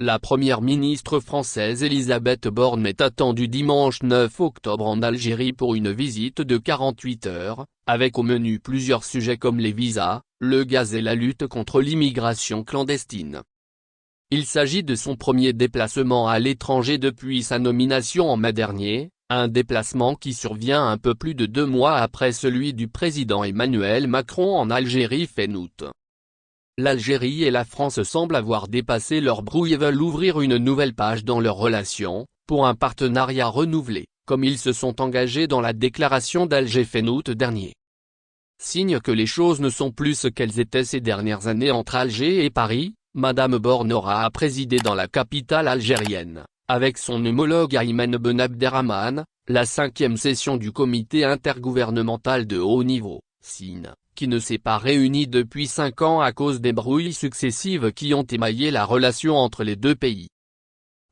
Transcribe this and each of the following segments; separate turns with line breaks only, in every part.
La première ministre française Elisabeth Borne est attendue dimanche 9 octobre en Algérie pour une visite de 48 heures, avec au menu plusieurs sujets comme les visas, le gaz et la lutte contre l'immigration clandestine. Il s'agit de son premier déplacement à l'étranger depuis sa nomination en mai dernier, un déplacement qui survient un peu plus de 2 mois après celui du président Emmanuel Macron en Algérie fin août. L'Algérie et la France semblent avoir dépassé leur brouille et veulent ouvrir une nouvelle page dans leurs relations, pour un partenariat renouvelé, comme ils se sont engagés dans la déclaration d'Alger fin août dernier. Signe que les choses ne sont plus ce qu'elles étaient ces dernières années entre Alger et Paris, Madame Borne aura présidé dans la capitale algérienne, avec son homologue Ayman Ben Abderrahmane, la 5e session du comité intergouvernemental de haut niveau, CIN, qui ne s'est pas réuni depuis 5 ans à cause des brouilles successives qui ont émaillé la relation entre les deux pays.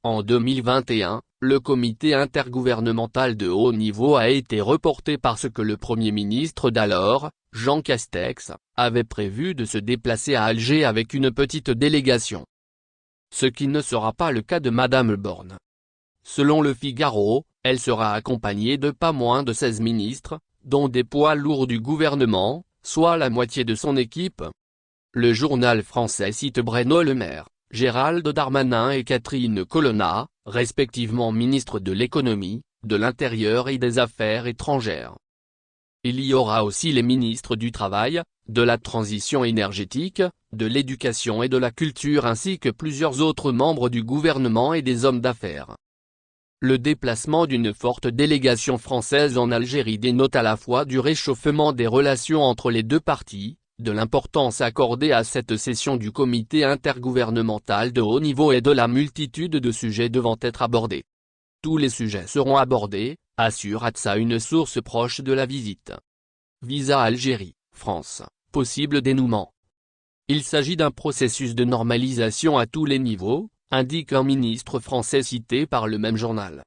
En 2021, le comité intergouvernemental de haut niveau a été reporté parce que le Premier ministre d'alors, Jean Castex, avait prévu de se déplacer à Alger avec une petite délégation. Ce qui ne sera pas le cas de Madame Borne. Selon Le Figaro, elle sera accompagnée de pas moins de 16 ministres, dont des poids lourds du gouvernement, soit la moitié de son équipe. Le journal français cite Bruno Le Maire, Gérald Darmanin et Catherine Colonna, respectivement ministres de l'économie, de l'intérieur et des affaires étrangères. Il y aura aussi les ministres du Travail, de la transition énergétique, de l'éducation et de la culture ainsi que plusieurs autres membres du gouvernement et des hommes d'affaires. Le déplacement d'une forte délégation française en Algérie dénote à la fois du réchauffement des relations entre les deux parties, de l'importance accordée à cette session du comité intergouvernemental de haut niveau et de la multitude de sujets devant être abordés. Tous les sujets seront abordés, assure ATSA une source proche de la visite. Visa Algérie, France, possible dénouement. Il s'agit d'un processus de normalisation à tous les niveaux, indique un ministre français cité par le même journal.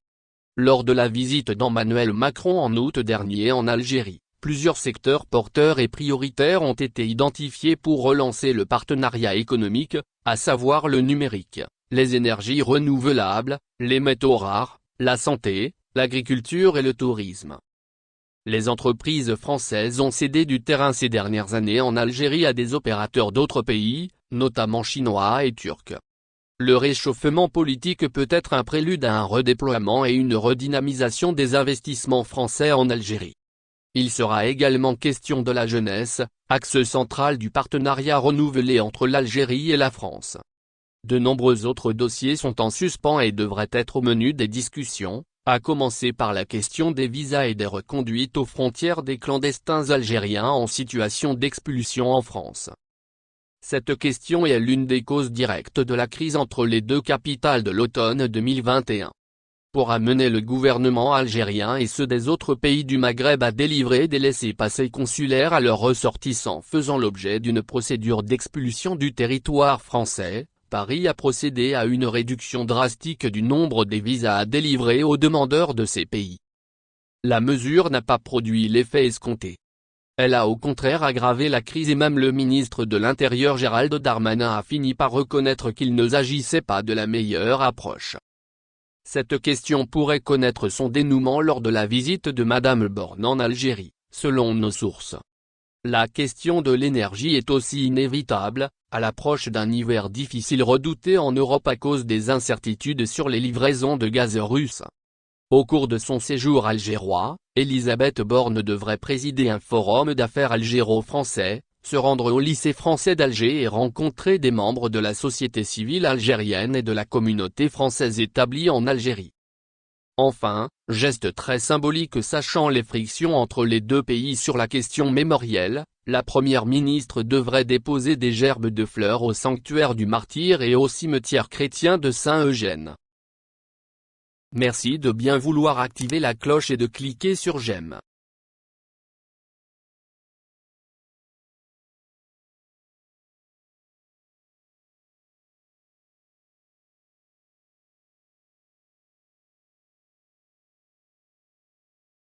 Lors de la visite d'Emmanuel Macron en août dernier en Algérie, plusieurs secteurs porteurs et prioritaires ont été identifiés pour relancer le partenariat économique, à savoir le numérique, les énergies renouvelables, les métaux rares, la santé, l'agriculture et le tourisme. Les entreprises françaises ont cédé du terrain ces dernières années en Algérie à des opérateurs d'autres pays, notamment chinois et turcs. Le réchauffement politique peut être un prélude à un redéploiement et une redynamisation des investissements français en Algérie. Il sera également question de la jeunesse, axe central du partenariat renouvelé entre l'Algérie et la France. De nombreux autres dossiers sont en suspens et devraient être au menu des discussions, à commencer par la question des visas et des reconduites aux frontières des clandestins algériens en situation d'expulsion en France. Cette question est l'une des causes directes de la crise entre les deux capitales de l'automne 2021. Pour amener le gouvernement algérien et ceux des autres pays du Maghreb à délivrer des laissez-passer consulaires à leurs ressortissants faisant l'objet d'une procédure d'expulsion du territoire français, Paris a procédé à une réduction drastique du nombre des visas à délivrer aux demandeurs de ces pays. La mesure n'a pas produit l'effet escompté. Elle a au contraire aggravé la crise et même le ministre de l'Intérieur Gérald Darmanin a fini par reconnaître qu'il ne s'agissait pas de la meilleure approche. Cette question pourrait connaître son dénouement lors de la visite de Madame Borne en Algérie, selon nos sources. La question de l'énergie est aussi inévitable, à l'approche d'un hiver difficile redouté en Europe à cause des incertitudes sur les livraisons de gaz russe. Au cours de son séjour algérois, Elisabeth Borne devrait présider un forum d'affaires algéro-français, se rendre au lycée français d'Alger et rencontrer des membres de la société civile algérienne et de la communauté française établie en Algérie. Enfin, geste très symbolique sachant les frictions entre les deux pays sur la question mémorielle, la première ministre devrait déposer des gerbes de fleurs au sanctuaire du Martyr et au cimetière chrétien de Saint-Eugène. Merci de bien vouloir activer la cloche et de cliquer sur j'aime.